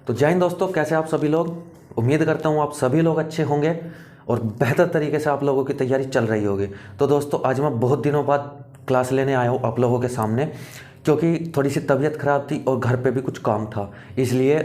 तो जय हिंद दोस्तों, कैसे आप सभी लोग। उम्मीद करता हूँ आप सभी लोग अच्छे होंगे और बेहतर तरीके से आप लोगों की तैयारी चल रही होगी। तो दोस्तों आज मैं बहुत दिनों बाद क्लास लेने आया हूँ आप लोगों के सामने, क्योंकि थोड़ी सी तबीयत ख़राब थी और घर पे भी कुछ काम था, इसलिए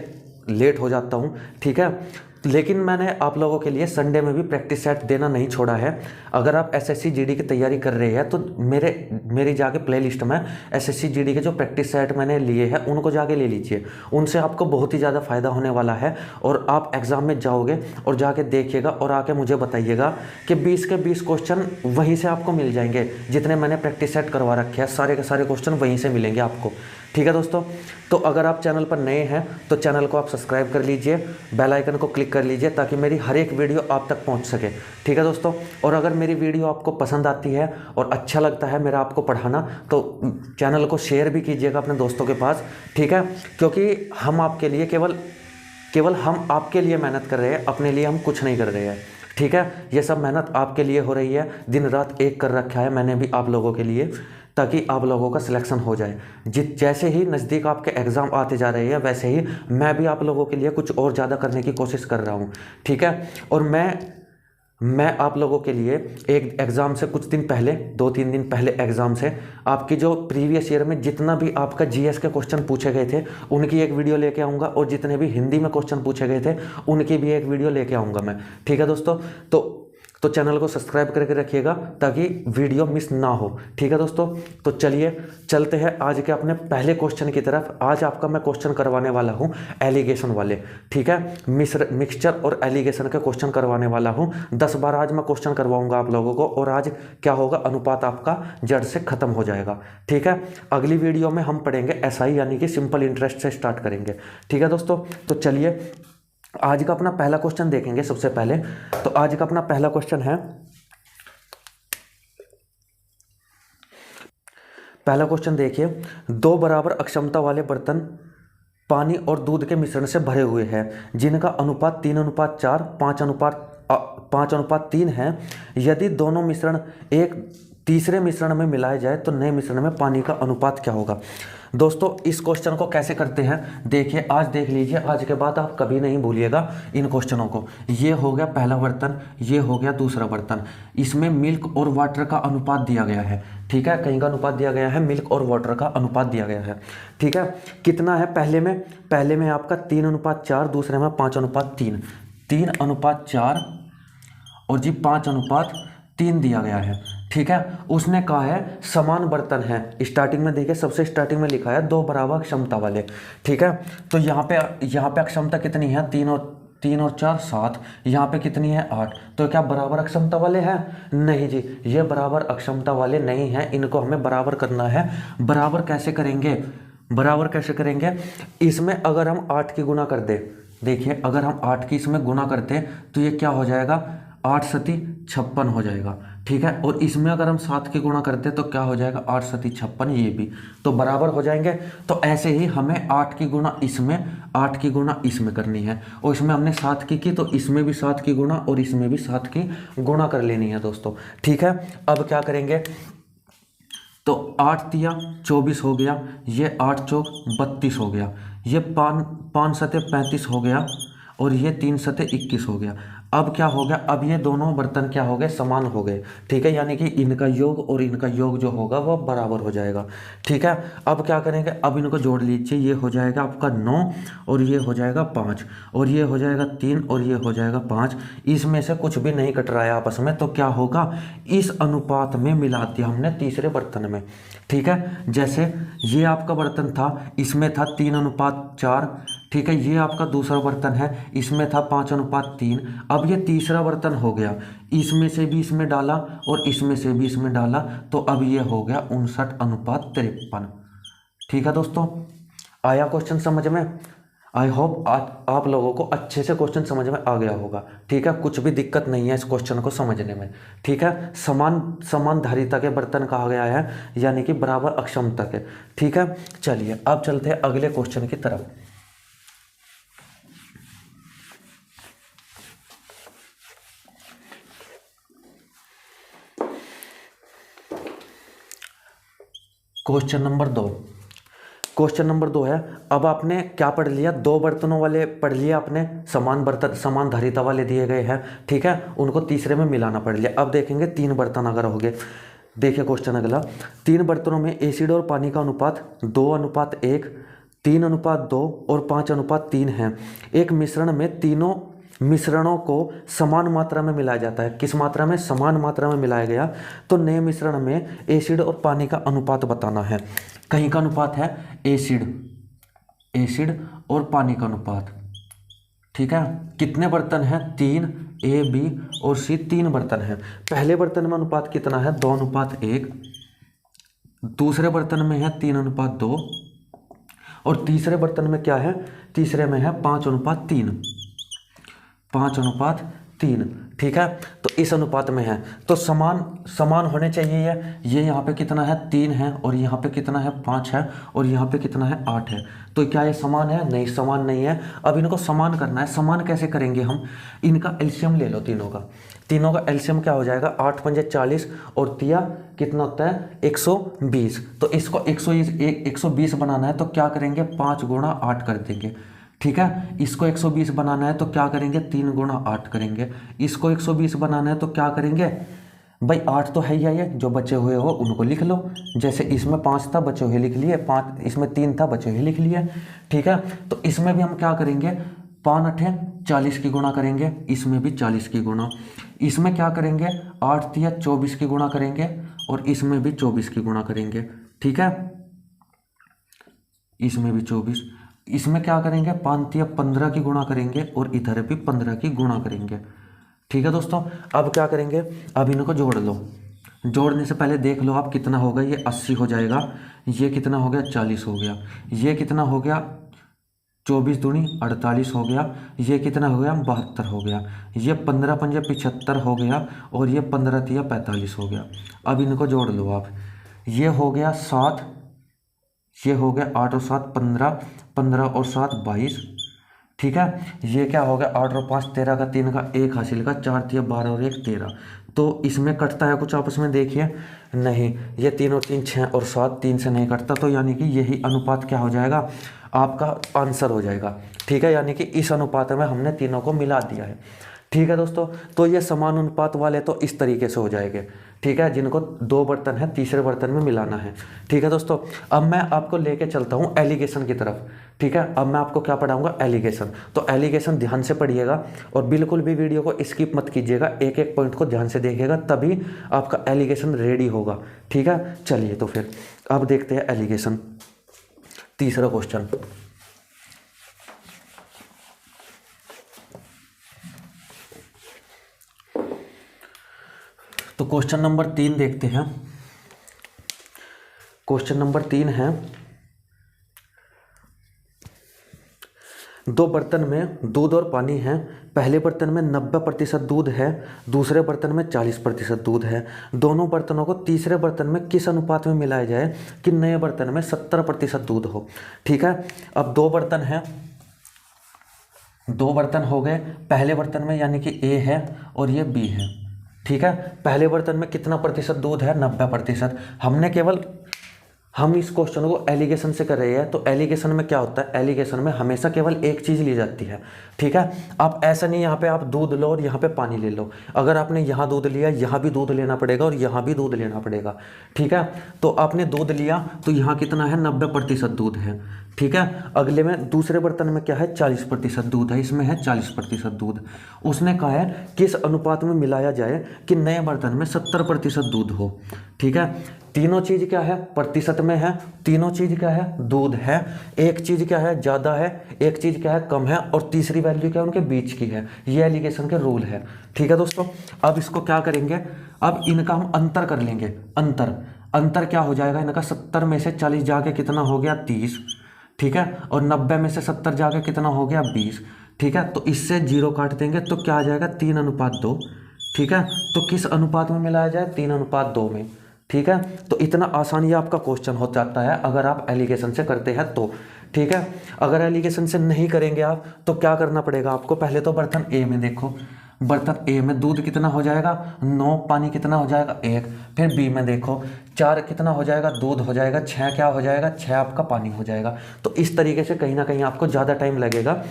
लेट हो जाता हूँ। ठीक है, लेकिन मैंने आप लोगों के लिए संडे में भी प्रैक्टिस सेट देना नहीं छोड़ा है। अगर आप एसएससी जीडी की तैयारी कर रहे हैं तो मेरी जाके प्लेलिस्ट में एसएससी जीडी के जो प्रैक्टिस सेट मैंने लिए हैं उनको जाके ले लीजिए। उनसे आपको बहुत ही ज़्यादा फ़ायदा होने वाला है और आप एग्ज़ाम में जाओगे और जाके देखिएगा और आके मुझे बताइएगा कि 20 के 20 क्वेश्चन वहीं से आपको मिल जाएंगे। जितने मैंने प्रैक्टिस सेट करवा रखे हैं सारे के सारे क्वेश्चन वहीं से मिलेंगे आपको। ठीक है दोस्तों, तो अगर आप चैनल पर नए हैं तो चैनल को आप सब्सक्राइब कर लीजिए, बेल आइकन को क्लिक कर लीजिए ताकि मेरी हर एक वीडियो आप तक पहुंच सके। ठीक है दोस्तों, और अगर मेरी वीडियो आपको पसंद आती है और अच्छा लगता है मेरा आपको पढ़ाना तो चैनल को शेयर भी कीजिएगा अपने दोस्तों के पास। ठीक है, क्योंकि हम आपके लिए केवल हम आपके लिए मेहनत कर रहे हैं, अपने लिए हम कुछ नहीं कर रहे हैं। ठीक है, ये सब मेहनत आपके लिए हो रही है, दिन रात एक कर रखा है मैंने भी आप लोगों के लिए, ताकि आप लोगों का सिलेक्शन हो जाए। जैसे ही नज़दीक आपके एग्ज़ाम आते जा रहे हैं वैसे ही मैं भी आप लोगों के लिए कुछ और ज़्यादा करने की कोशिश कर रहा हूँ। ठीक है, और मैं आप लोगों के लिए एक एग्ज़ाम से कुछ दिन पहले, 2-3 दिन पहले एग्ज़ाम से आपकी जो प्रीवियस ईयर में जितना भी आपका जीएस के क्वेश्चन पूछे गए थे उनकी एक वीडियो लेके आऊँगा, और जितने भी हिंदी में क्वेश्चन पूछे गए थे उनकी भी एक वीडियो लेके आऊँगा मैं। ठीक है दोस्तों, तो चैनल को सब्सक्राइब करके रखिएगा ताकि वीडियो मिस ना हो। ठीक है दोस्तों, तो चलिए चलते हैं आज के अपने पहले क्वेश्चन की तरफ। आज आपका मैं क्वेश्चन करवाने वाला हूं एलिगेशन वाले। ठीक है, मिक्सचर और एलिगेशन के क्वेश्चन करवाने वाला हूं। 10 बार आज मैं क्वेश्चन करवाऊंगा आप लोगों को, और आज क्या होगा, अनुपात आपका जड़ से खत्म हो जाएगा। ठीक है, अगली वीडियो में हम पढ़ेंगे एसआई यानी कि सिंपल इंटरेस्ट से स्टार्ट करेंगे। ठीक है दोस्तों, तो चलिए आज का अपना पहला क्वेश्चन देखेंगे। सबसे पहले तो आज का अपना पहला क्वेश्चन है, पहला क्वेश्चन देखिए, 2 बराबर अक्षमता वाले बर्तन पानी और दूध के मिश्रण से भरे हुए हैं जिनका अनुपात 3:4, 5:3 है। यदि दोनों मिश्रण एक तीसरे मिश्रण में मिलाए जाए तो नए मिश्रण में पानी का अनुपात क्या होगा। दोस्तों इस क्वेश्चन को कैसे करते हैं देखिए, आज देख लीजिए, आज के बाद आप कभी नहीं भूलिएगा इन क्वेश्चनों को। ये हो गया पहला बर्तन, ये हो गया दूसरा बर्तन, इसमें मिल्क और वाटर का अनुपात दिया गया है। ठीक है, कहीं का अनुपात दिया गया है, मिल्क और वाटर का अनुपात दिया गया है। ठीक है, कितना है पहले में आपका 3:4, दूसरे में 5:3, 3:4 और जी 5:3 दिया गया है। ठीक है, उसने कहा है समान बर्तन है। स्टार्टिंग में देखिए, सबसे स्टार्टिंग में लिखा है 2 बराबर क्षमता वाले। ठीक है, तो यहाँ पे अक्षमता कितनी है, 3 और 4 7, यहाँ पे कितनी है 8। तो क्या बराबर अक्षमता वाले हैं? नहीं जी, ये बराबर अक्षमता वाले नहीं हैं, इनको हमें बराबर करना है। बराबर कैसे करेंगे, इसमें अगर हम 8 की गुना कर दे, देखिए अगर हम 8 की इसमें गुना करते तो ये क्या हो जाएगा, 8 सती 56 हो जाएगा। ठीक है, और इसमें अगर हम 7 की गुणा करते तो क्या हो जाएगा, 8 सती 56, ये भी तो बराबर हो जाएंगे। तो ऐसे ही हमें 8 की गुणा इसमें, 8 की गुणा इसमें करनी है, और इसमें हमने 7 की तो इसमें भी 7 की गुणा और इसमें भी 7 की गुणा कर लेनी है दोस्तों। ठीक है, अब क्या करेंगे, तो 8 तिया 24 हो गया, ये 8 चौक 32 हो गया, ये 5 सते 35 हो गया, और ये 3 सते 21 हो गया। अब क्या हो गया, अब ये दोनों बर्तन क्या हो गए, समान हो गए। ठीक है, यानी कि इनका योग और इनका योग जो होगा वो बराबर हो जाएगा। ठीक है, अब क्या करेंगे, अब इनको जोड़ लीजिए, ये हो जाएगा आपका 9 और ये हो जाएगा 5 और ये हो जाएगा 3 और ये हो जाएगा 5। इसमें से कुछ भी नहीं कट रहा है आपस में, तो क्या होगा, इस अनुपात में मिला दिया हमने तीसरे बर्तन में। ठीक है, जैसे ये आपका बर्तन था, इसमें था 3:4। ठीक है, ये आपका दूसरा बर्तन है, इसमें था 5:3। अब ये तीसरा बर्तन हो गया, इसमें से भी इसमें डाला और इसमें से भी इसमें डाला, तो अब ये हो गया 59:53। ठीक है दोस्तों, आया क्वेश्चन समझ में। आई होप आप लोगों को अच्छे से क्वेश्चन समझ में आ गया होगा। ठीक है, कुछ भी दिक्कत नहीं है इस क्वेश्चन को समझने में। ठीक है, समान धारिता के बर्तन कहा गया है, यानी कि बराबर अक्षमता के। ठीक है, चलिए अब चलते हैं अगले क्वेश्चन की तरफ। क्वेश्चन नंबर 2, क्वेश्चन नंबर 2 है, अब आपने क्या पढ़ लिया, 2 बर्तनों वाले पढ़ लिया आपने, समान बर्तन समान धारिता वाले दिए गए हैं, ठीक है, उनको तीसरे में मिलाना पड़ लिया। अब देखेंगे 3 बर्तन अगर हो गए। देखिए क्वेश्चन अगला, 3 बर्तनों में एसिड और पानी का अनुपात 2:1, 3:2 और 5:3 है। एक मिश्रण में तीनों मिश्रणों को समान मात्रा में मिलाया जाता है। किस मात्रा में? समान मात्रा में मिलाया गया। तो नए मिश्रण में एसिड और पानी का अनुपात बताना है। कहीं का अनुपात है एसिड और पानी का अनुपात, ठीक है। कितने बर्तन हैं? 3, ए, बी और सी, 3 बर्तन हैं। पहले बर्तन में अनुपात कितना है? 2:1, दूसरे बर्तन में है 3:2 और तीसरे बर्तन में क्या है? तीसरे में है 5:3, 5:3, ठीक है। तो इस अनुपात में है, तो समान होने चाहिए। ये यहाँ पे कितना है? 3 है और यहाँ पे कितना है? 5 है और यहाँ पे कितना है? 8 है। तो क्या ये समान है? नहीं, समान नहीं है। अब इनको समान करना है। समान कैसे करेंगे हम? इनका एलसीएम ले लो तीनों का एलसीएम क्या हो जाएगा? 8 पंजे 40 और तिया कितना होता है? 120। तो इसको 120 बनाना है तो क्या करेंगे? 5 गुणा 8 कर देंगे, ठीक है। इसको 120 बनाना है तो क्या करेंगे? 3 गुणा 8 करेंगे। इसको 120 बनाना है तो क्या करेंगे? भाई 8 तो है ही है, ये जो बचे हुए हो उनको लिख लो। जैसे इसमें 5 था, बचे हुए लिख लिए, 5 इसमें 3 था, बचे हुए लिख लिए, ठीक है। तो इसमें भी हम क्या करेंगे? 5 8 40 की गुणा करेंगे, इसमें भी 40 की गुणा। इसमें क्या करेंगे? 8 तिया 24 की गुणा करेंगे और इसमें भी 24 की गुणा करेंगे, ठीक है। इसमें भी 24। इसमें क्या करेंगे? 5 तिया 15 की गुणा करेंगे और इधर भी 15 की गुणा करेंगे, ठीक है दोस्तों। अब क्या करेंगे? अब इनको जोड़ लो। जोड़ने से पहले देख लो आप कितना होगा। ये 80 हो जाएगा, ये कितना हो गया? 40 हो गया, ये कितना हो गया? 24 दूनी 48 हो गया, ये कितना हो गया? 72 हो गया, ये 15 पंजे 75 हो गया और ये 15 तिया 45 हो गया। अब इनको जोड़ लो आप। ये हो गया 7, ये हो गया 8 और 7 15, 15 और 7 22, ठीक है। ये क्या हो गया? 8 और 5 13 का, 3 का 1 हासिल का, 4 तिया 12 और 1 13। तो इसमें कटता है कुछ आपस में? देखिए नहीं, ये 3 और 3 6 और 7, 3 से नहीं कटता। तो यानी कि यही अनुपात क्या हो जाएगा? आपका आंसर हो जाएगा, ठीक है। यानी कि इस अनुपात में हमने तीनों को मिला दिया है, ठीक है दोस्तों। तो ये समान अनुपात वाले तो इस तरीके से हो जाएंगे, ठीक है, जिनको 2 बर्तन है तीसरे बर्तन में मिलाना है, ठीक है दोस्तों। अब मैं आपको लेके चलता हूँ एलिगेशन की तरफ, ठीक है। अब मैं आपको क्या पढ़ाऊंगा? एलिगेशन। तो एलिगेशन ध्यान से पढ़िएगा और बिल्कुल भी वीडियो को स्किप मत कीजिएगा, एक एक पॉइंट को ध्यान से देखिएगा, तभी आपका एलिगेशन रेडी होगा, ठीक है। चलिए तो फिर अब देखते हैं एलिगेशन। तीसरा क्वेश्चन, तो क्वेश्चन नंबर 3 देखते हैं। क्वेश्चन नंबर 3 है, 2 बर्तन में दूध और पानी है। पहले बर्तन में 90% दूध है, दूसरे बर्तन में 40% दूध है। दोनों बर्तनों को तीसरे बर्तन में किस अनुपात में मिलाया जाए कि नए बर्तन में 70% दूध हो, ठीक है। अब 2 बर्तन हैं, 2 बर्तन हो गए। पहले बर्तन में यानी कि ए है और ये बी है, ठीक है। पहले बर्तन में कितना प्रतिशत दूध है? 90%। हम इस क्वेश्चन को एलिगेशन से कर रहे हैं, तो एलिगेशन में क्या होता है? एलिगेशन में हमेशा केवल एक चीज़ ली जाती है, ठीक है। आप ऐसा नहीं यहाँ पे आप दूध लो और यहाँ पे पानी ले लो। अगर आपने यहाँ दूध लिया, यहाँ भी दूध लेना पड़ेगा और यहाँ भी दूध लेना पड़ेगा, ठीक है। तो आपने दूध लिया तो यहाँ कितना है? 90% दूध है, ठीक है। अगले में दूसरे बर्तन में क्या है? 40% दूध है, इसमें है 40% दूध। उसने कहा है किस अनुपात में मिलाया जाए कि नए बर्तन में 70% दूध हो, ठीक है। तीनों चीज़ क्या है? प्रतिशत में है। तीनों चीज़ क्या है? दूध है। एक चीज़ क्या है? ज़्यादा है, एक चीज़ क्या है? कम है, और तीसरी वैल्यू क्या है? उनके बीच की है। ये एलिगेशन के रूल है, ठीक है दोस्तों। अब इसको क्या करेंगे? अब इनका हम अंतर कर लेंगे। अंतर क्या हो जाएगा इनका? 70 में से 40 जाके कितना हो गया? 30, ठीक है। और 90 में से 70 जाके कितना हो गया? 20, ठीक है। तो इससे 0 काट देंगे तो क्या आ जाएगा? 3:2, ठीक है। तो किस अनुपात में मिलाया जाए? 3:2 में, ठीक है। तो इतना आसान ये आपका क्वेश्चन हो जाता है अगर आप एलिगेशन से करते हैं तो, ठीक है। अगर एलिगेशन से नहीं करेंगे आप तो क्या करना पड़ेगा आपको? पहले तो बर्तन ए में देखो, बर्तन ए में दूध कितना हो जाएगा 9, पानी कितना हो जाएगा 1। फिर बी में देखो 4 कितना हो जाएगा, दूध हो जाएगा, 6 क्या हो जाएगा, 6 आपका पानी हो जाएगा। तो इस तरीके से कहीं ना कहीं आपको ज़्यादा टाइम लगेगा।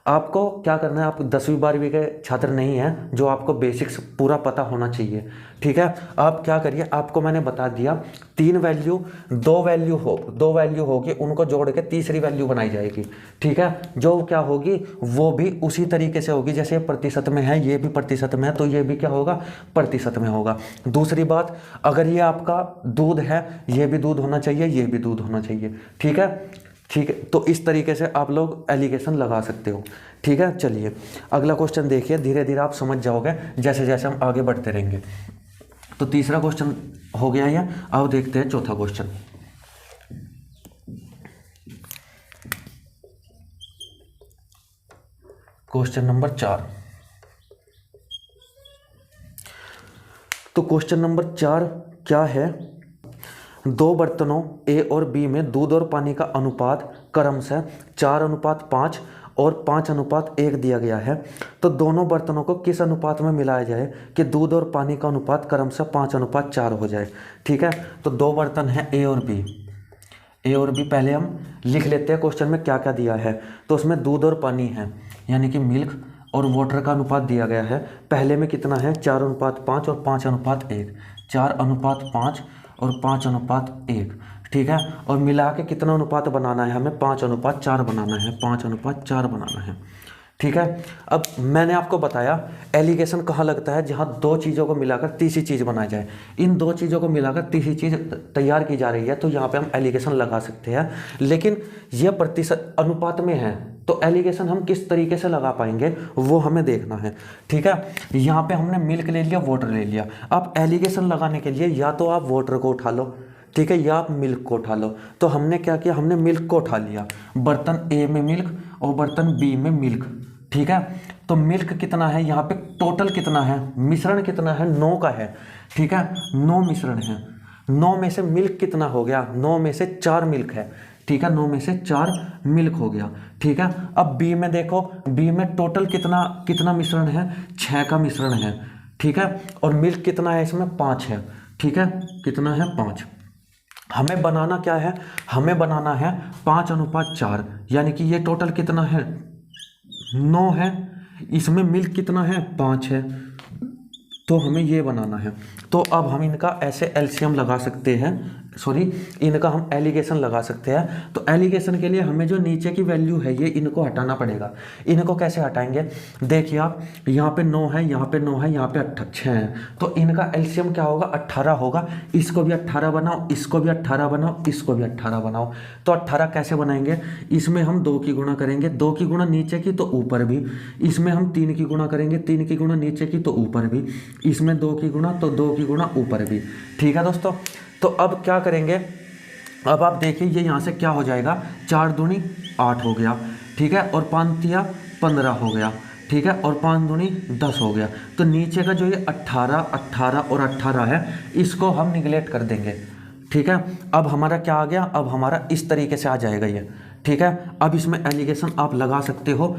आपको क्या करना है, आप 10वीं 12वीं के छात्र नहीं हैं जो आपको बेसिक्स पूरा पता होना चाहिए, ठीक है। आप क्या करिए, आपको मैंने बता दिया 3 वैल्यू, 2 वैल्यू होगी, उनको जोड़ के तीसरी वैल्यू बनाई जाएगी, ठीक है। जो क्या होगी वो भी उसी तरीके से होगी, जैसे प्रतिशत में है, ये भी प्रतिशत में है, तो ये भी क्या होगा, प्रतिशत में होगा। दूसरी बात, अगर ये आपका दूध है, ये भी दूध होना चाहिए, ये भी दूध होना चाहिए, ठीक है। ठीक है, तो इस तरीके से आप लोग एलिगेशन लगा सकते हो, ठीक है। चलिए अगला क्वेश्चन देखिए, धीरे धीरे आप समझ जाओगे जैसे जैसे हम आगे बढ़ते रहेंगे। तो तीसरा क्वेश्चन हो गया ये, अब देखते हैं चौथा क्वेश्चन। Question number 4। तो क्वेश्चन नंबर 4 क्या है, 2 बर्तनों ए और बी में दूध और पानी का अनुपात क्रमशः 4:5 और 5:1 दिया गया है। तो दोनों बर्तनों को किस अनुपात में मिलाया जाए कि दूध और पानी का अनुपात क्रमशः 5:4 हो जाए, ठीक है। तो 2 बर्तन हैं ए और बी, पहले हम लिख लेते हैं क्वेश्चन में क्या क्या दिया है। तो उसमें दूध और पानी है, यानी कि मिल्क और वाटर का अनुपात दिया गया है। पहले में कितना है, 4:5 और 5:1, 4:5 और 5:1, ठीक है। और मिला के कितना अनुपात बनाना है हमें, 5:4 बनाना है, 5:4 बनाना है, ठीक है। अब मैंने आपको बताया एलिगेशन कहाँ लगता है, जहाँ 2 चीज़ों को मिलाकर तीसरी चीज़ बनाई जाए। इन 2 चीज़ों को मिलाकर तीसरी चीज़ तैयार की जा रही है, तो यहाँ पे हम एलिगेशन लगा सकते हैं। लेकिन यह प्रतिशत अनुपात में है, तो एलिगेशन हम किस तरीके से लगा पाएंगे वो हमें देखना है, ठीक है। यहाँ पे हमने मिल्क ले लिया, वाटर ले लिया। अब एलिगेशन लगाने के लिए या तो आप वाटर को उठा लो, ठीक है, या आप मिल्क को उठा लो। तो हमने क्या किया, हमने मिल्क को उठा लिया, बर्तन ए में मिल्क और बर्तन बी में मिल्क, ठीक है। तो मिल्क कितना है, यहाँ पे टोटल कितना है, मिश्रण कितना है, 9 का है, ठीक है, 9 मिश्रण है। 9 में से मिल्क कितना हो गया, 9 में से 4 मिल्क है, ठीक है, 9 में से 4 मिल्क हो गया, ठीक है। अब बी में देखो, बी में टोटल कितना मिश्रण है, 6 का मिश्रण है, ठीक है। और मिल्क कितना है, इसमें 5 है, ठीक है, कितना है, 5। हमें बनाना क्या है, हमें बनाना है 5:4, यानी कि ये टोटल कितना है, 9 है, इसमें मिल्क कितना है, 5 है, तो हमें ये बनाना है। तो अब हम इनका ऐसे एलसीएम लगा सकते हैं, इनका हम एलिगेशन लगा सकते हैं। तो एलिगेशन के लिए हमें जो नीचे की वैल्यू है ये इनको हटाना पड़ेगा। इनको कैसे हटाएंगे, देखिए आप, यहाँ पे 9 है, यहाँ पे 9 है, यहाँ पे 6 है, तो इनका एलसीएम क्या होगा, 18 होगा। इसको भी 18 बनाओ, इसको भी 18 बनाओ, इसको भी 18 बनाओ। तो 18 कैसे बनाएंगे, इसमें हम 2 की गुणा करेंगे, 2 की गुणा नीचे की तो ऊपर भी, इसमें हम 3 की गुणा करेंगे, 3 की गुणा नीचे की तो ऊपर भी, इसमें 2 की गुणा तो 2 की गुणा ऊपर भी, ठीक है दोस्तों। तो अब क्या करेंगे, अब आप देखिए ये यहाँ से क्या हो जाएगा, 4 दूनी 8 हो गया, ठीक है, और 5 तिया 15 हो गया, ठीक है, और 5 दूनी 10 हो गया। तो नीचे का जो ये 18, 18 और 18 है, इसको हम निगलेक्ट कर देंगे, ठीक है। अब हमारा क्या आ गया, अब हमारा इस तरीके से आ जाएगा ये, ठीक है। अब इसमें एलिगेशन आप लगा सकते हो।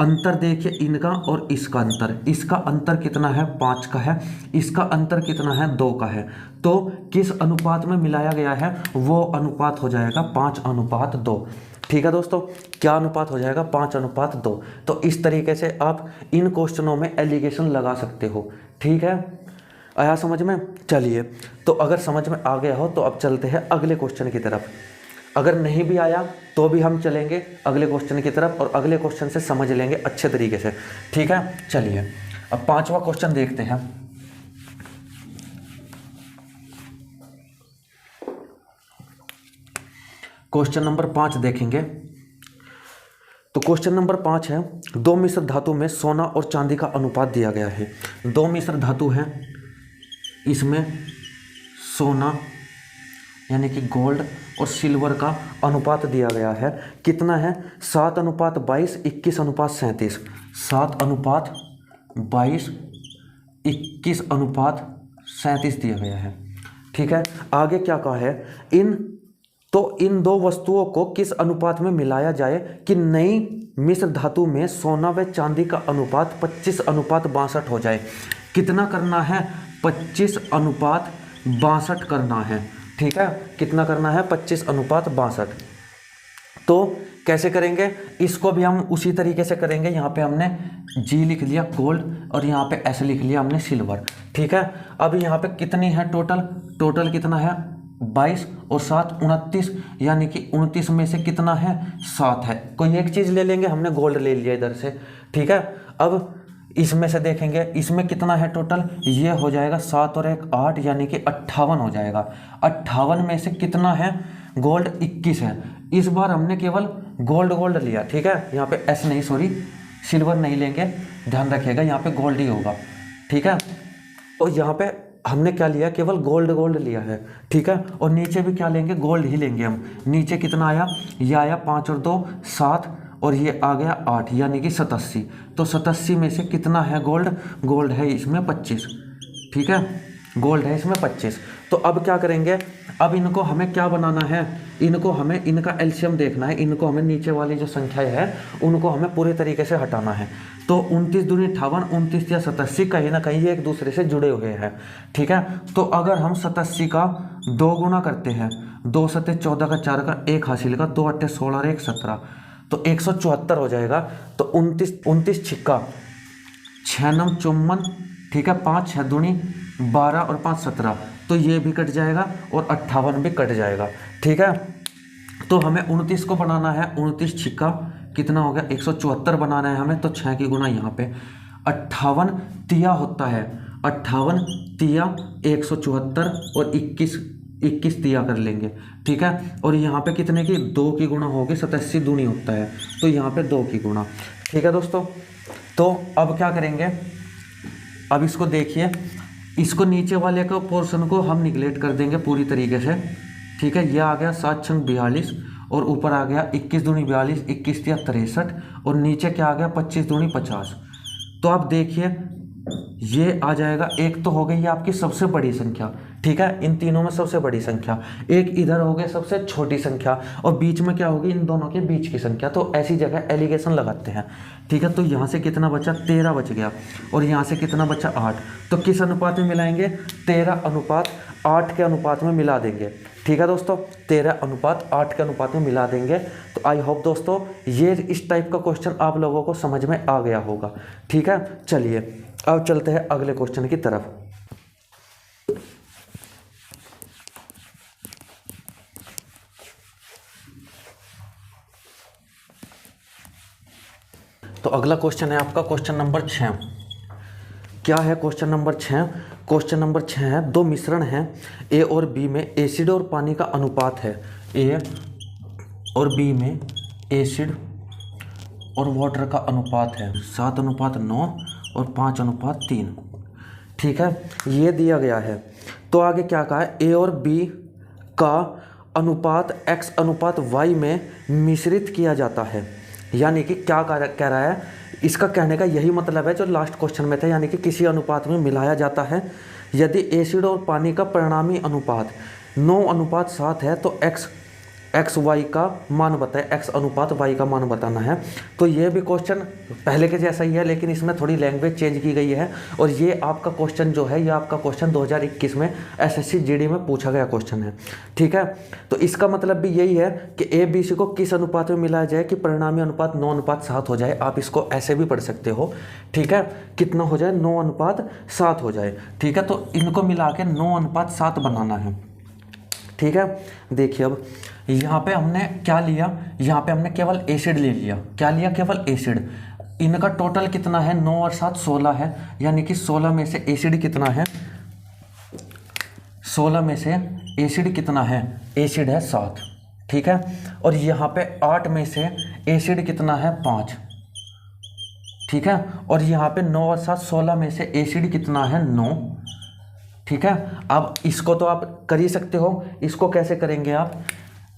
अंतर देखिए इनका और इसका अंतर, इसका अंतर कितना है, 5 का है, इसका अंतर कितना है, 2 का है। तो किस अनुपात में मिलाया गया है, वो अनुपात हो जाएगा 5:2, ठीक है दोस्तों। क्या अनुपात हो जाएगा, 5:2। तो इस तरीके से आप इन क्वेश्चनों में एलिगेशन लगा सकते हो, ठीक है। आया समझ में, चलिए। तो अगर समझ में आ गया हो तो अब चलते हैं अगले क्वेश्चन की तरफ। अगर नहीं भी आया तो भी हम चलेंगे अगले क्वेश्चन की तरफ और अगले क्वेश्चन से समझ लेंगे अच्छे तरीके से, ठीक है। चलिए अब 5वां क्वेश्चन देखते हैं। क्वेश्चन नंबर 5 देखेंगे। तो क्वेश्चन नंबर 5 है, 2 मिश्र धातु में सोना और चांदी का अनुपात दिया गया है। 2 मिश्र धातु है, इसमें सोना यानी कि गोल्ड और सिल्वर का अनुपात दिया गया है। कितना है, 7:22, 21:37, 7:22, 21:37 दिया गया है, ठीक है। आगे क्या कहा है, इन 2 वस्तुओं को किस अनुपात में मिलाया जाए कि नई मिश्र धातु में सोना व चांदी का अनुपात 25:62 हो जाए। कितना करना है? 25:62 करना है। ठीक है, कितना करना है? 25:62। तो कैसे करेंगे इसको भी हम उसी तरीके से करेंगे। यहाँ पे हमने G लिख लिया गोल्ड और यहाँ पे S लिख लिया हमने सिल्वर। ठीक है, अब यहाँ पे कितनी है टोटल कितना है? 22 और 7 29, यानी कि 29 में से कितना है? 7 है। कोई एक चीज़ ले लेंगे, हमने गोल्ड ले लिया इधर से। ठीक है, अब इसमें से देखेंगे इसमें कितना है टोटल, ये हो जाएगा 7 और 1 8, यानी कि 58 हो जाएगा। 58 में से कितना है? गोल्ड 21 है। इस बार हमने केवल गोल्ड लिया। ठीक है, यहाँ पे एस नहीं, सॉरी सिल्वर नहीं लेंगे, ध्यान रखिएगा यहाँ पे गोल्ड ही होगा। ठीक है, और यहाँ पे हमने क्या लिया? केवल गोल्ड लिया है। ठीक है, और नीचे भी क्या लेंगे? गोल्ड ही लेंगे हम। नीचे कितना आया? ये आया 5 और 2 7 और ये आ गया 8, यानी कि 87। तो 87 में से कितना है गोल्ड है इसमें 25। ठीक है, गोल्ड है इसमें 25। तो अब क्या करेंगे? अब इनको हमें क्या बनाना है? इनको हमें इनका एलसीएम देखना है। इनको हमें नीचे वाली जो संख्याएं है उनको हमें पूरे तरीके से हटाना है। तो 29 दूनी 58, 29 या 87 कहीं ना कहीं ये एक दूसरे से जुड़े हुए हैं। ठीक है, तो अगर हम 87 का 2 गुना करते हैं, 2 सत्ते 14 का 4 का 1 हासिल का, 2 अट्ठे 16 और 1 17, तो 174 हो जाएगा। तो 29 छिक्का 6 9 54। ठीक है, 5 6 दूनी 12 और 5 17, तो ये भी कट जाएगा और 58 भी कट जाएगा। ठीक है, तो हमें 29 को बनाना है। 29 छिक्का कितना हो गया? 174 बनाना है हमें। तो 6 की गुना यहाँ पे 58 तिया होता है। 58 तिया 174 और 21 तिया कर लेंगे। ठीक है, और यहाँ पे कितने की? 2 की गुना होगी, 87 दूनी होता है, तो यहाँ पे 2 की गुना। ठीक है दोस्तों, तो अब क्या करेंगे? अब इसको देखिए, इसको नीचे वाले का पोर्शन को हम निगलेक्ट कर देंगे पूरी तरीके से। ठीक है, ये आ गया 7 छंग 42 और ऊपर आ गया 21 दूनी 42, 21 तिया 63 और नीचे क्या आ गया? 25 दूनी 50। तो आप देखिए ये आ जाएगा। एक तो हो गई ये आपकी सबसे बड़ी संख्या। ठीक है, इन तीनों में सबसे बड़ी संख्या। एक इधर हो गई सबसे छोटी संख्या और बीच में क्या होगी? इन दोनों के बीच की संख्या। तो ऐसी जगह एलिगेशन लगाते हैं। ठीक है, तो यहाँ से कितना बचा? 13 बच गया और यहाँ से कितना बचा? 8। तो किस अनुपात में मिलाएंगे? 13:8 के अनुपात में मिला देंगे। ठीक है दोस्तों, 13:8 के अनुपात में मिला देंगे। तो आई होप दोस्तों ये इस टाइप का क्वेश्चन आप लोगों को समझ में आ गया होगा। ठीक है, चलिए अब चलते हैं अगले क्वेश्चन की तरफ। तो अगला क्वेश्चन है आपका क्वेश्चन नंबर 6। क्या है क्वेश्चन नंबर 6? क्वेश्चन नंबर 6 है, 2 मिश्रण हैं ए और बी में एसिड और पानी का अनुपात है। ए और बी में एसिड और वाटर का अनुपात है 7:9 और 5:3। ठीक है, ये दिया गया है। तो आगे क्या कहा है? ए और बी का अनुपात x/y में मिश्रित किया जाता है। यानी कि क्या कह रहा है? इसका कहने का यही मतलब है जो लास्ट क्वेश्चन में था, यानी कि किसी अनुपात में मिलाया जाता है। यदि एसिड और पानी का परिणामी अनुपात 9:7 है तो एक्स वाई का मान बताए, x/y का मान बताना है। तो ये भी क्वेश्चन पहले के जैसा ही है, लेकिन इसमें थोड़ी लैंग्वेज चेंज की गई है। और ये आपका क्वेश्चन जो है, ये आपका क्वेश्चन 2021 में SSC GD में पूछा गया क्वेश्चन है। ठीक है, तो इसका मतलब भी यही है कि ABC को किस अनुपात में मिलाया जाए कि परिणामी अनुपात 9:7 हो जाए। आप इसको ऐसे भी पढ़ सकते हो। ठीक है, कितना हो जाए? 9:7 हो जाए। ठीक है, तो इनको मिला के 9:7 बनाना है। ठीक है, देखिए अब यहाँ पे हमने क्या लिया? यहाँ पे हमने केवल एसिड ले लिया। क्या लिया? केवल एसिड। इनका टोटल कितना है? 9 और 7 16 है, यानी कि 16 में से एसिड कितना है? 16 में से एसिड कितना है? एसिड है 7। ठीक है, और यहाँ पे 8 में से एसिड कितना है? 5। ठीक है, और यहाँ पे 9 और 7 16 में से एसिड कितना है? 9। ठीक है, अब इसको तो आप कर ही सकते हो। इसको कैसे करेंगे आप?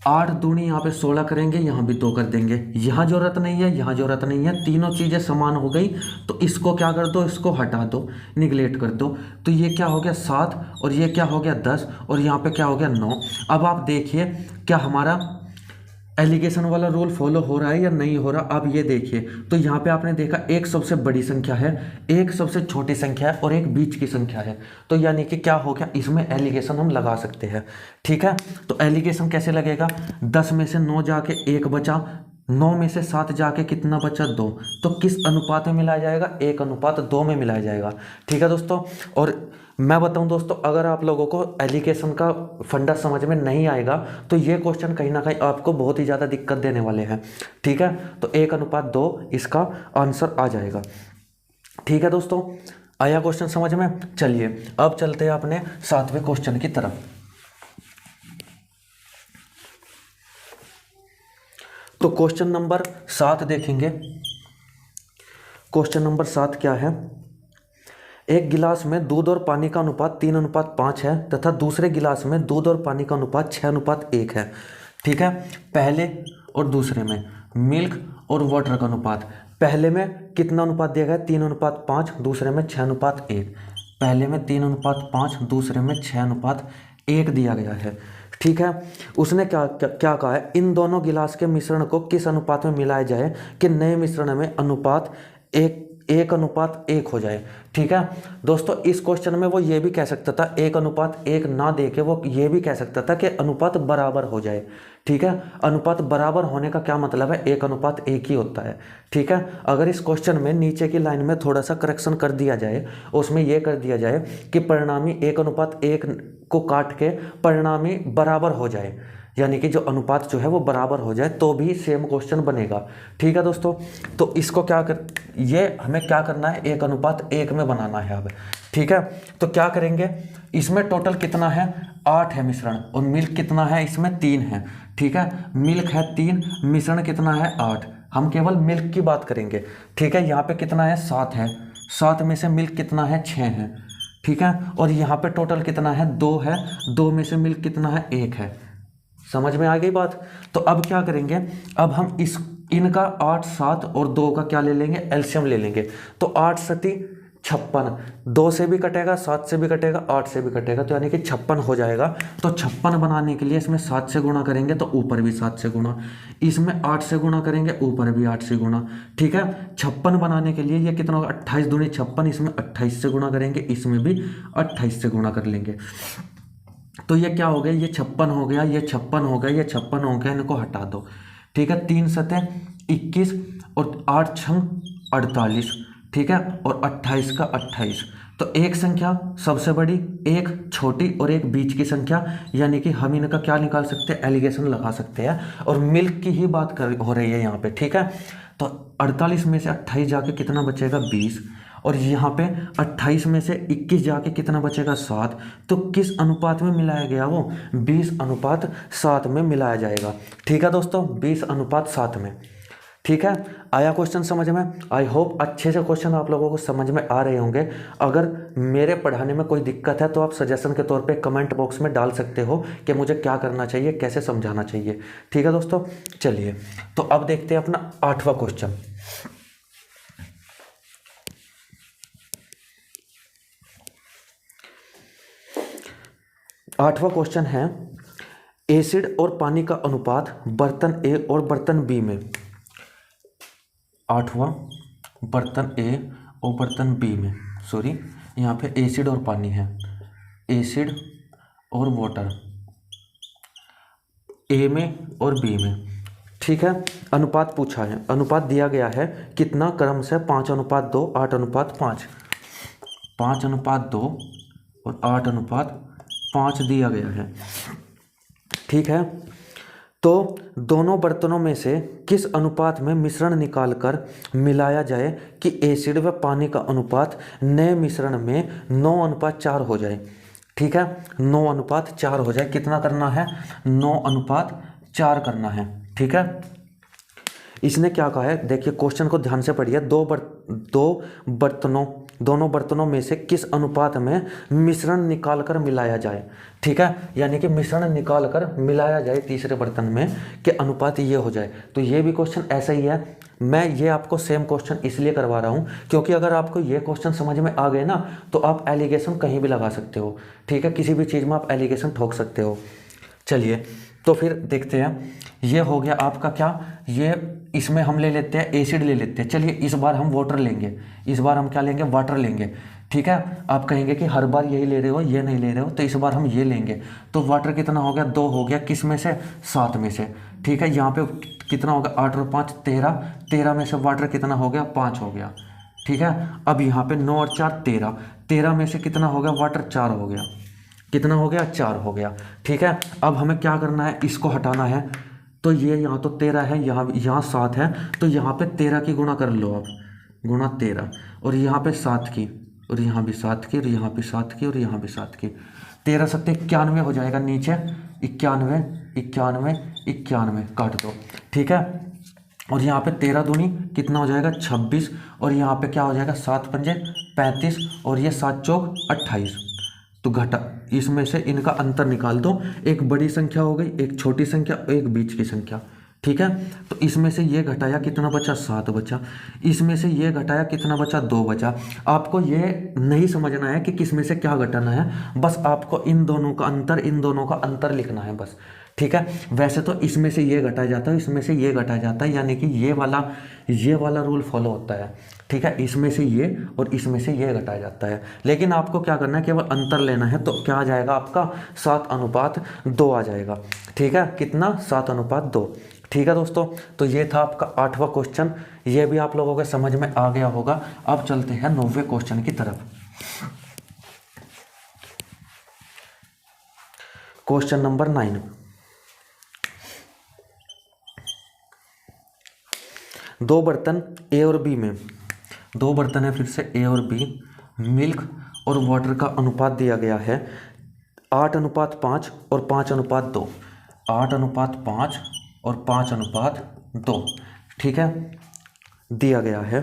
8 दूनी यहाँ पे 16 करेंगे, यहाँ भी 2 कर देंगे। यहाँ जरूरत नहीं है, यहाँ जरूरत नहीं है, तीनों चीज़ें समान हो गई। तो इसको क्या कर दो? इसको हटा दो, निगलेक्ट कर दो। तो ये क्या हो गया? 7 और ये क्या हो गया? 10 और यहाँ पे क्या हो गया? 9। अब आप देखिए क्या हमारा एलिगेशन वाला रूल फॉलो हो रहा है या नहीं हो रहा, आप ये देखिए। तो यहाँ पे आपने देखा एक सबसे बड़ी संख्या है, एक सबसे छोटी संख्या है और एक बीच की संख्या है। तो यानी कि क्या हो गया, इसमें एलिगेशन हम लगा सकते हैं। ठीक है, तो एलिगेशन कैसे लगेगा, 10 में से 9 जाके 1 बचा, 9 में से 7 जाके कितना बचा, 2। तो किस अनुपात में मिलाया जाएगा, 1:2 में मिलाया जाएगा। ठीक है दोस्तों, और मैं बताऊं दोस्तों, अगर आप लोगों को एलिगेशन का फंडा समझ में नहीं आएगा तो ये क्वेश्चन कहीं ना कहीं आपको बहुत ही ज़्यादा दिक्कत देने वाले हैं। ठीक है, तो 1:2 इसका आंसर आ जाएगा। ठीक है दोस्तों, आया क्वेश्चन समझ में। चलिए अब चलते हैं अपने 7वें क्वेश्चन की तरफ। तो क्वेश्चन नंबर 7 देखेंगे। क्वेश्चन नंबर 7 क्या है, एक गिलास में दूध और पानी का अनुपात 3:5 है तथा दूसरे गिलास में दूध और पानी का अनुपात 6:1 है। ठीक है, पहले और दूसरे में मिल्क और वाटर का अनुपात, पहले में कितना अनुपात दिया गया है, 3:5, दूसरे में 6:1। पहले में 3:5, दूसरे में 6:1 दिया गया है। ठीक है, उसने क्या क्या, क्या कहा है, इन दोनों गिलास के मिश्रण को किस अनुपात में मिलाया जाए कि नए मिश्रण में अनुपात 1:1 हो जाए। ठीक है दोस्तों, इस क्वेश्चन में वो ये भी कह सकता था 1:1 ना दे के वो ये भी कह सकता था कि अनुपात बराबर हो जाए। ठीक है, अनुपात बराबर होने का क्या मतलब है, 1:1 ही होता है। ठीक है, अगर इस क्वेश्चन में नीचे की लाइन में थोड़ा सा करेक्शन कर दिया जाए, उसमें यह कर दिया जाए कि परिणामी 1:1 को काट के परिणामी बराबर हो जाए, यानी कि जो अनुपात जो है वो बराबर हो जाए, तो भी सेम क्वेश्चन बनेगा। ठीक है दोस्तों, तो इसको क्या कर, ये हमें क्या करना है, 1:1 में बनाना है अब। ठीक है, तो क्या करेंगे, इसमें टोटल कितना है, 8 है मिश्रण, और मिल्क कितना है, इसमें 3 है। ठीक है, मिल्क है 3, मिश्रण कितना है 8, हम केवल मिल्क की बात करेंगे। ठीक है, यहाँ पे कितना है, 7 है, 7 में से मिल्क कितना है, 6 है। ठीक है, और यहाँ पे टोटल कितना है, 2 है, 2 में से मिल्क कितना है, 1 है। समझ में आ गई बात। तो अब क्या करेंगे, अब हम इनका 8, 7 और 2 का क्या ले लेंगे, एलसीएम ले लेंगे। तो 8 सती 56, 2 से भी कटेगा, 7 से भी कटेगा, 8 से भी कटेगा, तो यानी कि 56 हो जाएगा। तो 56 बनाने के लिए इसमें 7 से गुणा करेंगे तो ऊपर भी 7 से गुणा, इसमें 8 से गुणा करेंगे ऊपर भी 8 से गुणा। ठीक है, 56 बनाने के लिए ये कितना होगा, 28 दूनी 56, इसमें 28 से गुणा करेंगे, इसमें भी 28 से गुणा कर लेंगे। तो ये क्या हो गया, ये 56 हो गया, ये 56 हो गया, ये 56 हो गया, इनको हटा दो। ठीक है, 3 सतह 21 और 8 छंग 48। ठीक है, और 28 का 28। तो एक संख्या सबसे बड़ी, एक छोटी और एक बीच की संख्या, यानी कि हम इनका क्या निकाल सकते हैं, एलिगेशन लगा सकते हैं। और मिल्क की ही बात हो रही है यहाँ पे। ठीक है, तो 48 में से 28 जाके कितना बचेगा, 20, और यहाँ पे 28 में से 21 जाके कितना बचेगा, 7। तो किस अनुपात में मिलाया गया, वो 20:7 में मिलाया जाएगा। ठीक है दोस्तों, 20:7 में। ठीक है, आया क्वेश्चन समझ में। आई होप अच्छे से क्वेश्चन आप लोगों को समझ में आ रहे होंगे। अगर मेरे पढ़ाने में कोई दिक्कत है तो आप सजेशन के तौर पे कमेंट बॉक्स में डाल सकते हो कि मुझे क्या करना चाहिए, कैसे समझाना चाहिए। ठीक है दोस्तों, चलिए तो अब देखते हैं अपना 8वां क्वेश्चन। 8वां क्वेश्चन है, एसिड और पानी का अनुपात बर्तन ए और बर्तन बी में। 8वां, बर्तन ए और बर्तन बी में, सॉरी यहाँ पे एसिड और पानी है, एसिड और वाटर ए में और बी में। ठीक है, अनुपात पूछा है, अनुपात दिया गया है कितना, क्रम से 5:2, 8:5, 5:2 और 8:5 दिया गया है। ठीक है, तो दोनों बर्तनों में से किस अनुपात में मिश्रण निकालकर मिलाया जाए कि एसिड व पानी का अनुपात नए मिश्रण में 9:4 हो जाए। ठीक है, 9:4 हो जाए, कितना करना है, 9:4 करना है। ठीक है, इसने क्या कहा है, देखिए क्वेश्चन को ध्यान से पढ़िए, दोनों बर्तनों में से किस अनुपात में मिश्रण निकालकर मिलाया जाए। ठीक है, यानी कि मिश्रण निकालकर मिलाया जाए तीसरे बर्तन में कि अनुपात ये हो जाए। तो ये भी क्वेश्चन ऐसा ही है। मैं ये आपको सेम क्वेश्चन इसलिए करवा रहा हूँ क्योंकि अगर आपको ये क्वेश्चन समझ में आ गए ना तो आप एलिगेशन कहीं भी लगा सकते हो। ठीक है, किसी भी चीज़ में आप एलिगेशन ठोक सकते हो। चलिए तो फिर देखते हैं, ये हो गया आपका क्या, ये इसमें हम ले लेते हैं एसिड ले लेते हैं। चलिए इस बार हम वाटर लेंगे, इस बार हम क्या लेंगे, वाटर लेंगे। ठीक है, आप कहेंगे कि हर बार यही ले रहे हो, ये नहीं ले रहे हो, तो इस बार हम ये लेंगे। तो वाटर कितना हो गया, 2 हो गया, किस में से, 7 में से। ठीक है, यहाँ पे कितना हो गया, 8 और 5 13, 13 में से वाटर कितना हो गया, 5 हो गया। ठीक है, अब यहाँ पे 9 और 4 13, 13 में से कितना हो गया, वाटर 4 हो गया, कितना हो गया, 4 हो गया। ठीक है, अब हमें क्या करना है, इसको हटाना है। तो ये यहाँ तो 13 है, यहाँ 7 है, तो यहाँ पे 13 की गुणा कर लो आप, गुणा 13, और यहाँ पे 7 की, और यहाँ भी 7 की, और यहाँ भी 7 की, और यहाँ भी 7 की। 13 7 91 हो जाएगा, नीचे 91 91 91 काट दो। ठीक है, और यहाँ पे 13 दूनी कितना हो जाएगा, 26, और यहाँ पे क्या हो जाएगा, 7 पंजे 35, और ये 7 चौक 28। तो घटा, इसमें से इनका अंतर निकाल दो, एक बड़ी संख्या हो गई, एक छोटी संख्या, एक बीच की संख्या। ठीक है, तो इसमें से ये घटाया कितना बचा, 7 बचा, इसमें से ये घटाया कितना बचा, 2 बचा। आपको ये नहीं समझना है कि किस में से क्या घटाना है, बस आपको इन दोनों का अंतर लिखना है बस। ठीक है, वैसे तो इसमें से ये घटाया जाता है, इसमें से ये घटाया जाता है, यानी कि ये वाला रूल फॉलो होता है। ठीक है, इसमें से ये और इसमें से ये घटाया जाता है, लेकिन आपको क्या करना है, केवल अंतर लेना है। तो क्या आ जाएगा आपका, 7:2 आ जाएगा। ठीक है, कितना, 7:2। ठीक है दोस्तों, तो ये था आपका 8वां क्वेश्चन, ये भी आप लोगों के समझ में आ गया होगा। अब चलते हैं 9वें क्वेश्चन की तरफ। क्वेश्चन नंबर 9, दो बर्तन ए और बी में, 2 बर्तन है फिर से ए और बी, मिल्क और वाटर का अनुपात दिया गया है 8:5 और 5:2, 8:5 और 5:2। ठीक है, दिया गया है।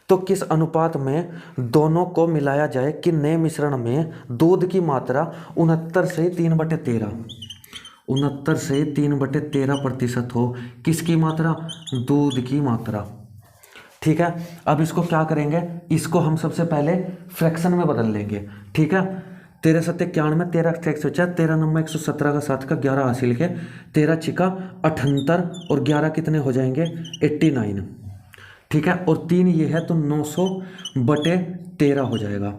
तो किस अनुपात में दोनों को मिलाया जाए कि नए मिश्रण में दूध की मात्रा 69 से 3/13, 69 से 3/13% हो। किसकी मात्रा, दूध की मात्रा। ठीक है, अब इसको क्या करेंगे, इसको हम सबसे पहले फ्रैक्शन में बदल लेंगे। ठीक है, 13 7 91, 13 150, 13 9 117 का 7 का 11 हासिल के, 13 छिका 78, और 11 कितने हो जाएंगे, 89। ठीक है, और 3 ये है, तो 900/13 हो जाएगा,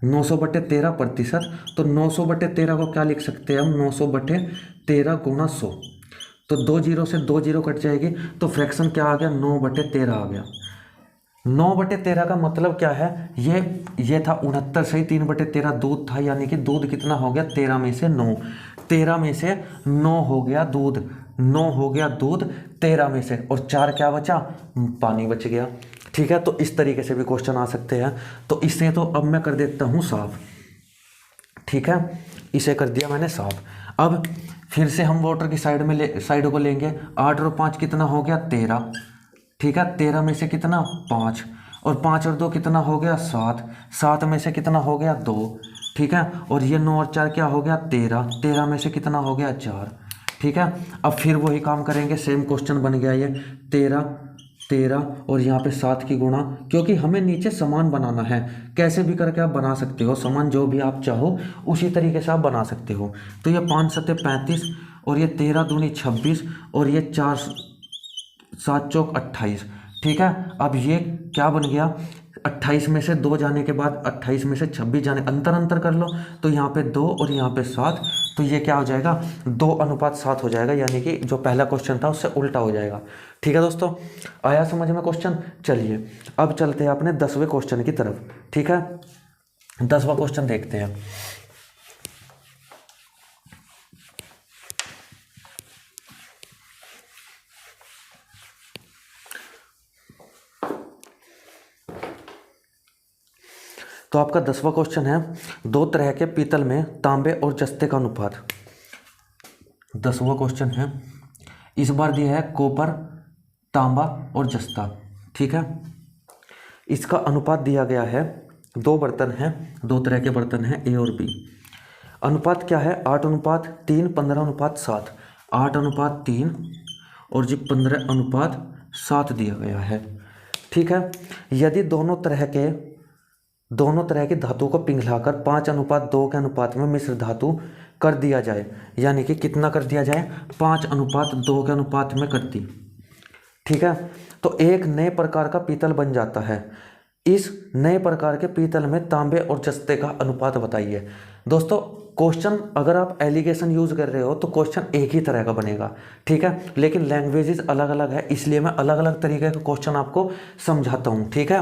900/13%। तो 900/13 को क्या लिख सकते हैं हम, 900/13 गुणा 100। तो 2 जीरो से 2 जीरो कट जाएगी, तो फ्रैक्शन क्या आ गया, 9/13 आ गया। 9/13 का मतलब क्या है, ये था 69 से 3/13 दूध था, यानी कि दूध कितना हो गया, 13 में से 9, 13 में से 9 हो गया दूध, 9 हो गया दूध 13 में से, और 4 क्या बचा, पानी बच गया। ठीक है, तो इस तरीके से भी क्वेश्चन आ सकते हैं। तो इससे तो अब मैं कर देता हूँ साफ। ठीक है, इसे कर दिया मैंने साफ। अब फिर से हम वाटर की साइड को लेंगे, 8 और 5 कितना हो गया, 13। ठीक है, 13 में से कितना, 5, और 5 और 2 कितना हो गया, 7, 7 में से कितना हो गया, 2। ठीक है, और ये 9 और 4 क्या हो गया, 13, 13 में से कितना हो गया, 4। ठीक है, अब फिर वही काम करेंगे, सेम क्वेश्चन बन गया ये, 13 और यहाँ पे 7 की गुणा, क्योंकि हमें नीचे समान बनाना है। कैसे भी करके आप बना सकते हो समान, जो भी आप चाहो उसी तरीके से आप बना सकते हो। तो ये 5 7 35, और ये 13 दूनी 26, और ये 4 7 चौक 28। ठीक है, अब ये क्या बन गया, 28 में से 2 जाने के बाद 28 में से 26 जाने, अंतर कर लो, तो यहाँ पे 2 और यहाँ पे 7, तो ये क्या हो जाएगा, 2:7 हो जाएगा, यानी कि जो पहला क्वेश्चन था उससे उल्टा हो जाएगा। ठीक है दोस्तों, आया समझ में क्वेश्चन। चलिए अब चलते हैं अपने 10वें क्वेश्चन की तरफ। ठीक है, 10वां क्वेश्चन देखते हैं। तो आपका 10वां क्वेश्चन है, 2 तरह के पीतल में तांबे और जस्ते का अनुपात। 10वां क्वेश्चन है, इस बार दिया है कॉपर, तांबा और जस्ता। ठीक है, इसका अनुपात दिया गया है, 2 बर्तन हैं, 2 तरह के बर्तन हैं, ए और बी। अनुपात क्या है, 8:3, 15:7, 8:3 और जी 15:7 दिया गया है। ठीक है, यदि दोनों तरह की धातु को पिघलाकर 5:2 के अनुपात में मिश्र धातु कर दिया जाए, यानी कि कितना कर दिया जाए, 5:2 के अनुपात में कर दी। ठीक है, तो एक नए प्रकार का पीतल बन जाता है। इस नए प्रकार के पीतल में तांबे और जस्ते का अनुपात बताइए। दोस्तों क्वेश्चन अगर आप एलिगेशन यूज कर रहे हो तो क्वेश्चन एक ही तरह का बनेगा, ठीक है, लेकिन लैंग्वेजेस अलग अलग है, इसलिए मैं अलग अलग तरीके का क्वेश्चन आपको समझाता हूँ। ठीक है,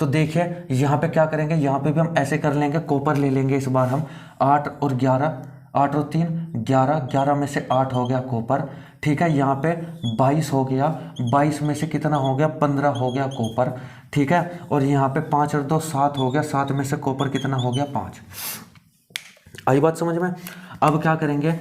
तो देखिए यहाँ पे क्या करेंगे, यहाँ पे भी हम ऐसे कर लेंगे, कॉपर ले लेंगे इस बार हम 8 और 11, 8 और 3 11, 11 में से 8 हो गया कॉपर। ठीक है, यहाँ पे 22 हो गया, 22 में से कितना हो गया, 15 हो गया कॉपर। ठीक है, और यहाँ पे 5 और 2 7 हो गया, 7 में से कॉपर कितना हो गया, 5। आई बात समझ में। अब क्या करेंगे,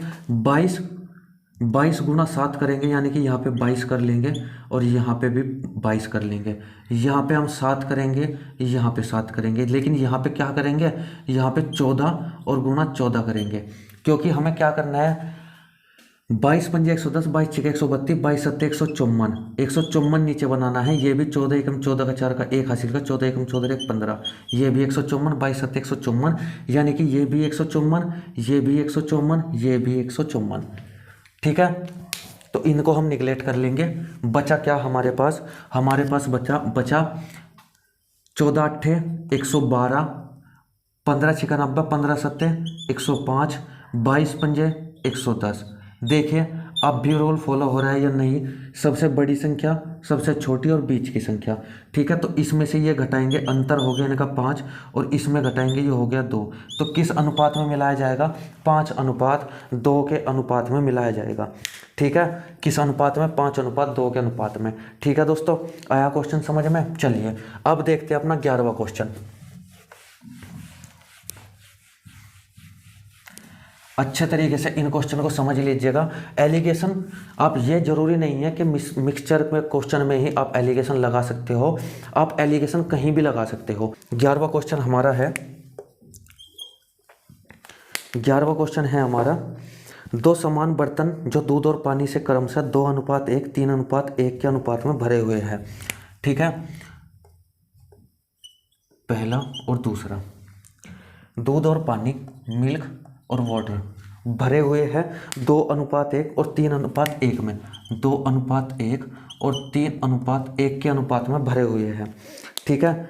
22 गुना 7 करेंगे, यानी कि यहाँ पे 22 कर लेंगे और यहाँ पे भी 22 कर लेंगे। यहाँ पे हम 7 करेंगे, यहाँ पे 7 करेंगे, लेकिन यहाँ पे क्या करेंगे, यहाँ पे 14 और गुना 14 करेंगे, क्योंकि हमें क्या करना है, 22 पंजे 110, 22 छः 132, 22 सत्ते 154, 154 नीचे बनाना है। ये भी 14 एकम 14 का 4 का 1 हासिल का, 14 एकम 14 1 15, ये भी 154, 22 सत्ते 154, यानी कि ये भी 154, ये भी 154, ये भी 154। ठीक है, तो इनको हम निगलेक्ट कर लेंगे। बचा क्या हमारे पास, बचा 14 अट्ठे 112, 15 छिका 90, 15 सत्ते 105, 22 पंजे 110। देखिए अब भी रूल फॉलो हो रहा है या नहीं, सबसे बड़ी संख्या, सबसे छोटी और बीच की संख्या। ठीक है, तो इसमें से ये घटाएंगे, अंतर हो गया इनका 5 और इसमें घटाएंगे, ये हो गया 2। तो किस अनुपात में मिलाया जाएगा, 5:2 के अनुपात में मिलाया जाएगा। ठीक है, किस अनुपात में, 5:2 के अनुपात में। ठीक है दोस्तों, आया क्वेश्चन समझ में। चलिए अब देखते हैं अपना 11वां क्वेश्चन। अच्छे तरीके से इन क्वेश्चन को समझ लीजिएगा। एलिगेशन आप, ये जरूरी नहीं है कि मिक्सचर में क्वेश्चन में ही आप एलिगेशन लगा सकते हो, आप एलिगेशन कहीं भी लगा सकते हो। 11वां क्वेश्चन हमारा है, 11वां क्वेश्चन है हमारा, 2 समान बर्तन जो दूध और पानी से क्रमशः 2:1, 3:1 के अनुपात में भरे हुए हैं। ठीक है, पहला और दूसरा, दूध और पानी, मिल्क और वाटर भरे हुए हैं 2:1 और 3:1 में, 2:1 और 3:1 के अनुपात में भरे हुए हैं। ठीक है,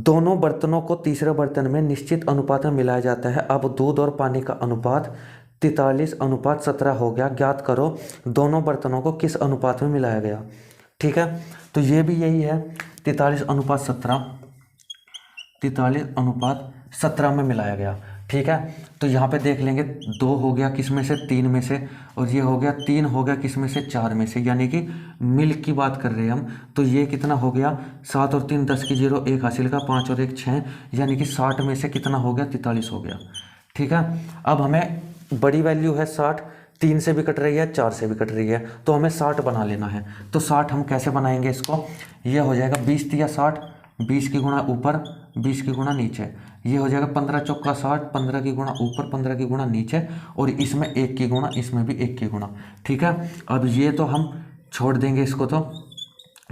दोनों बर्तनों को तीसरे बर्तन में निश्चित अनुपात में मिलाया जाता है। अब दूध और पानी का अनुपात 43:17 हो गया। ज्ञात करो दोनों बर्तनों को किस अनुपात में मिलाया गया। ठीक है, तो ये भी यही है, 43:17 में मिलाया गया। ठीक है, तो यहाँ पे देख लेंगे, 2 हो गया किस में से, 3 में से, और ये हो गया 3 हो गया किस में से, 4 में से, यानी कि मिल्क की बात कर रहे हैं हम। तो ये कितना हो गया, 7 और 3 10 की 0, 1 हासिल का, 5 और 1 6, यानी कि 60 में से कितना हो गया, 43 हो गया। ठीक है, अब हमें बड़ी वैल्यू है 60, 3 से भी कट रही है, 4 से भी कट रही है, तो हमें 60 बना लेना है। तो 60 हम कैसे बनाएंगे इसको, ये हो जाएगा 20 तिया 60, 20 की गुणा ऊपर, 20 की गुणा नीचे, ये हो जाएगा 15 चौका 60, 15 की गुणा ऊपर, 15 की गुणा नीचे, और इसमें 1 की गुणा, इसमें भी 1 की गुणा। ठीक है, अब ये तो हम छोड़ देंगे इसको, तो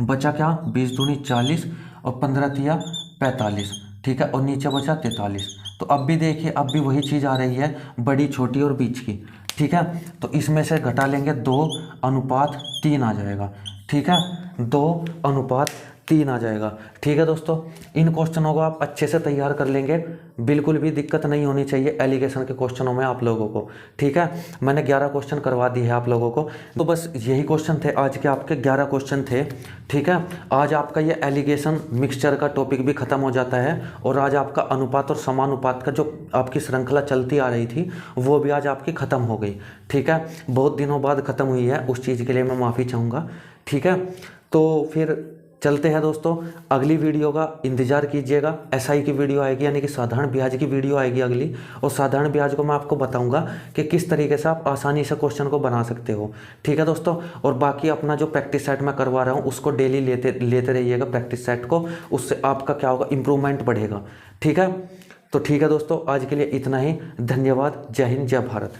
बचा क्या, 20 दूनी 40 और 15 तिया 45। ठीक है, और नीचे बचा 43। तो अब भी देखिए, अब भी वही चीज़ आ रही है, बड़ी छोटी और बीच की। ठीक है, तो इसमें से घटा लेंगे, 2:3 आ जाएगा। ठीक है, 2:3 आ जाएगा। ठीक है दोस्तों, इन क्वेश्चनों को आप अच्छे से तैयार कर लेंगे, बिल्कुल भी दिक्कत नहीं होनी चाहिए एलिगेशन के क्वेश्चनों में आप लोगों को। ठीक है, मैंने 11 क्वेश्चन करवा दिए हैं आप लोगों को, तो बस यही क्वेश्चन थे आज के, आपके 11 क्वेश्चन थे। ठीक है, आज आपका ये एलिगेशन मिक्सचर का टॉपिक भी खत्म हो जाता है, और आज आपका अनुपात और समानुपात का जो आपकी श्रृंखला चलती आ रही थी वो भी आज आपकी ख़त्म हो गई। ठीक है, बहुत दिनों बाद ख़त्म हुई है, उस चीज़ के लिए मैं माफ़ी चाहूँगा। ठीक है, तो फिर चलते हैं दोस्तों, अगली वीडियो का इंतज़ार कीजिएगा। एसआई की वीडियो आएगी, यानी कि साधारण ब्याज की वीडियो आएगी अगली, और साधारण ब्याज को मैं आपको बताऊंगा कि किस तरीके से आप आसानी से क्वेश्चन को बना सकते हो। ठीक है दोस्तों, और बाकी अपना जो प्रैक्टिस सेट मैं करवा रहा हूँ उसको डेली लेते रहिएगा प्रैक्टिस सेट को, उससे आपका क्या होगा, इम्प्रूवमेंट बढ़ेगा। ठीक है, तो ठीक है दोस्तों, आज के लिए इतना ही। धन्यवाद। जय हिंद, जय भारत।